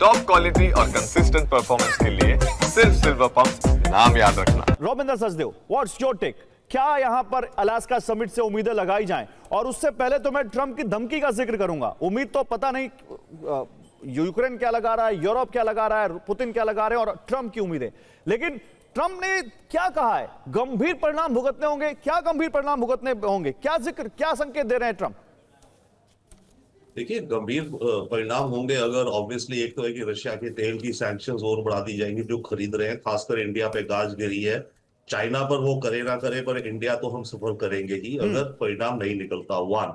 Top quality और consistent performance के लिए सिर्फ सिल्वर पंप नाम याद रखना। रॉबिंदर सचदेव, व्हाट्स योर टेक? क्या यहां पर अलास्का समिट से उम्मीदें लगाई जाएं? और उससे पहले तो मैं ट्रंप की धमकी का जिक्र करूंगा। उम्मीद तो पता नहीं यूक्रेन क्या लगा रहा है, यूरोप क्या लगा रहा है, पुतिन क्या लगा रहे हैं, और ट्रंप की उम्मीदें। लेकिन ट्रंप ने क्या कहा है? गंभीर परिणाम भुगतने होंगे। क्या गंभीर परिणाम भुगतने होंगे? क्या जिक्र, क्या संकेत दे रहे हैं ट्रंप? देखिए, गंभीर परिणाम होंगे अगर ऑब्वियसली एक तो है कि रशिया के तेल की सैंक्शंस और बढ़ा दी जाएंगी जो खरीद रहे हैं, खासकर इंडिया पे गाज गिरी है। चाइना पर वो करे ना करे, पर इंडिया तो हम सफर करेंगे ही अगर परिणाम नहीं निकलता। वन,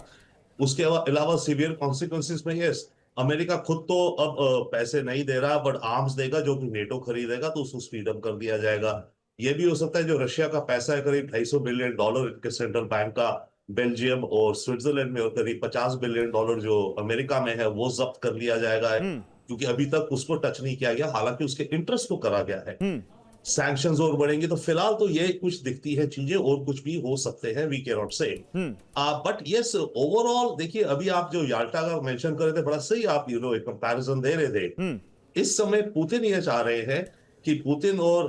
उसके अलावा सीवियर कॉन्सिक्वेंसेस में यस, अमेरिका खुद तो अब पैसे नहीं दे रहा बट आर्म्स देगा जो कि नेटो खरीदेगा, तो उसको स्पीड अप कर दिया जाएगा। ये भी हो सकता है जो रशिया का पैसा है करीब $250 बिलियन इनके सेंट्रल बैंक का बेल्जियम और स्विट्जरलैंड में, और करीब $50 बिलियन जो अमेरिका में है वो जब्त कर लिया जाएगा, क्योंकि अभी तक उसको टच नहीं किया गया, हालांकि उसके इंटरेस्ट को करा गया है। सैंक्शंस और बढ़ेंगे तो फिलहाल तो ये कुछ दिखती है चीजें, और कुछ भी हो सकते हैं, वी कैन नॉट से। बट यस, ओवरऑल देखिए, अभी आप जो याल्टा का मेंशन कर रहे थे, बड़ा सही आप एक कंपैरिजन दे रहे थे। इस समय पुतिन ये चाह रहे हैं कि पुतिन और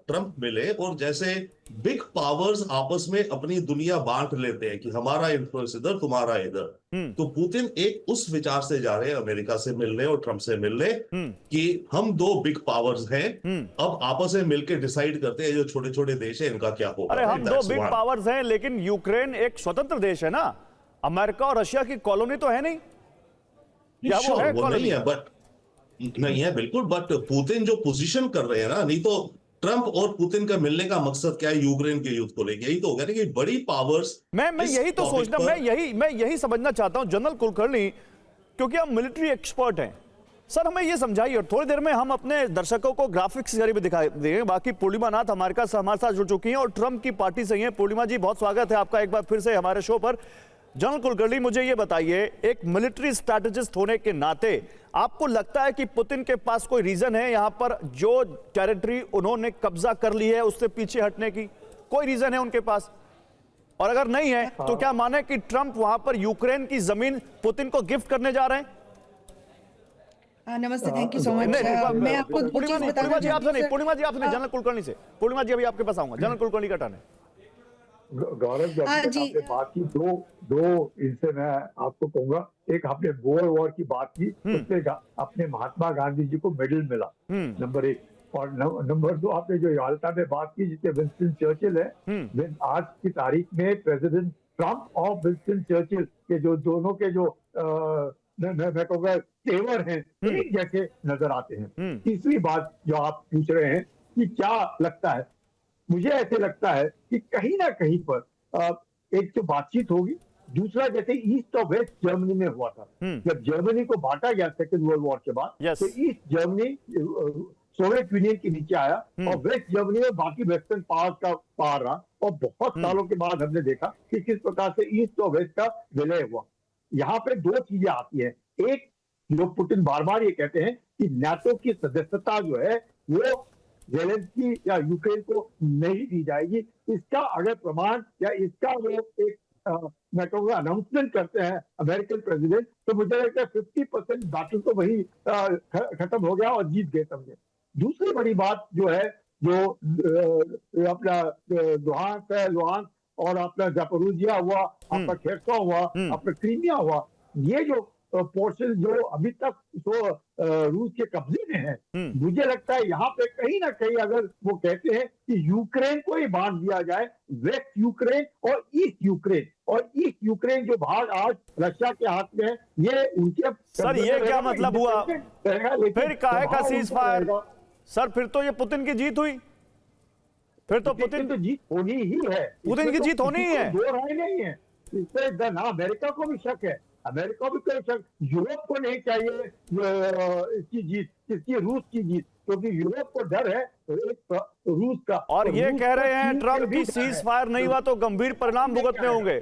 ट्रंप मिले और जैसे बिग पावर्स आपस में अपनी दुनिया बांट लेते हैं कि हमारा इन्फ्लुएंस इधर, तुम्हारा इधर। तो पुतिन एक उस विचार से जा रहे हैं अमेरिका से मिलने और ट्रंप से मिलने कि हम दो बिग पावर्स हैं, अब आपस में मिलकर डिसाइड करते हैं जो छोटे छोटे देश हैं इनका क्या होगा। अरे हम दो बिग पावर्स हैं, लेकिन यूक्रेन एक स्वतंत्र देश है ना। अमेरिका और रशिया की कॉलोनी तो है नहीं। क्या वो है वो नहीं है, बट नहीं है बिल्कुल, बट पुतिन जो पोजीशन कर रहे हैं ना, नहीं तो ट्रंप और पुतिन का मिलने का मकसद क्या है यूक्रेन के युद्ध को लेकर? यही तो हो गया ना कि बड़ी पावर्स। मैं यही तो सोचना, मैं यही समझना चाहता हूं जनरल कुलकर्णी, क्योंकि हम मिलिट्री एक्सपर्ट हैं। सर हमें ये समझाइए, और थोड़ी देर में हम अपने दर्शकों को ग्राफिक्स के जरिए दिखा देंगे। बाकी पूर्णिमा नाथ हमारे साथ जुड़ चुकी हैं और ट्रंप की पार्टी से ही हैं। पूर्णिमा जी, बहुत स्वागत है आपका एक बार फिर से हमारे शो पर। जनरल कुलकर्णी, मुझे ये बताइए, एक मिलिट्री स्ट्रैटेजिस्ट होने के नाते आपको लगता है कि पुतिन के पास कोई रीजन है यहां पर जो टेरिटरी उन्होंने कब्जा कर ली है उससे पीछे हटने की? कोई रीजन है उनके पास? और अगर नहीं है तो क्या माने कि ट्रंप वहां पर यूक्रेन की जमीन पुतिन को गिफ्ट करने जा रहे हैं? नमस्ते, थैंक यू सो मच। मैं आपको पूर्णिमा जी आपसे नहीं, जनरल कुलकर्णी से। पूर्णिमा जी, अभी आपके पास आऊंगा। जनरल कुलकर्णी का टर्न है। गौरव, जब आपने बात की, दो इनसे मैं आपको कहूंगा। एक, आपने बोअर वॉर की बात की, उससे अपने महात्मा गांधी जी को मेडल मिला, नंबर 1। और नंबर 2, आपने जो याल्टा में बात की जिसके विंस्टन चर्चिल है, आज की तारीख में प्रेसिडेंट ट्रंप और विंस्टन चर्चिल के जो दोनों के जो मैं कहूँगा तेवर हैं, एक जैसे नजर आते हैं। तीसरी बात जो आप पूछ रहे हैं कि क्या लगता है, मुझे ऐसे लगता है कि कहीं ना कहीं पर एक तो बातचीत होगी। दूसरा, जैसे ईस्ट और वेस्ट जर्मनी में हुआ था, जब जर्मनी को बांटा गया सेकेंड वर्ल्ड वॉर के बाद, तो ईस्ट जर्मनी सोवियत यूनियन के नीचे आया और वेस्ट जर्मनी में बाकी वेस्टर्न पावर का पार रहा। और बहुत सालों के बाद हमने देखा कि किस प्रकार से ईस्ट और वेस्ट का विलय हुआ। यहाँ पे दो चीजें आती हैं। एक, जो पुतिन बार बार ये कहते हैं कि नाटो की सदस्यता जो है वो ज़ेलेंस्की या यूक्रेन को नहीं दी जाएगी। इसका अगर प्रमाण या इसका वो एक मैं कहूँगा अनाउंसमेंट करते हैं अमेरिकन प्रेसिडेंट, तो मुझे लगता है 50% बैटल तो वही खत्म हो गया और जीत गए समझे। दूसरी बड़ी बात जो है, जो अपना लुहांस्क और अपना जापोरिजिया हुआ, अपना खेरसों हुआ, अपना क्रीमिया हुआ, ये जो पोर्शन जो अभी तक तो रूस के कब्जे में है, मुझे लगता है यहाँ पे कहीं ना कहीं अगर वो कहते हैं कि यूक्रेन को ही बांट दिया जाए, वेस्ट यूक्रेन और ईस्ट यूक्रेन जो भाग आज रशिया के हाथ में है, ये उनके। सर ये क्या मतलब हुआ? फिर काहे का सीज फायर? सर फिर तो ये पुतिन की जीत हुई। फिर तो पुतिन की जीत होनी ही है। पुतिन की जीत होनी ही है, दो राय नहीं है इससे। ना अमेरिका को भी शक है, अमेरिका भी कोई शक, यूरोप को नहीं चाहिए इसकी जीत, किसकी? रूस की जीत, क्योंकि यूरोप को डर है रूस का। और ये कह रहे हैं ट्रंप की सीज फायर नहीं हुआ तो गंभीर परिणाम भुगतने होंगे।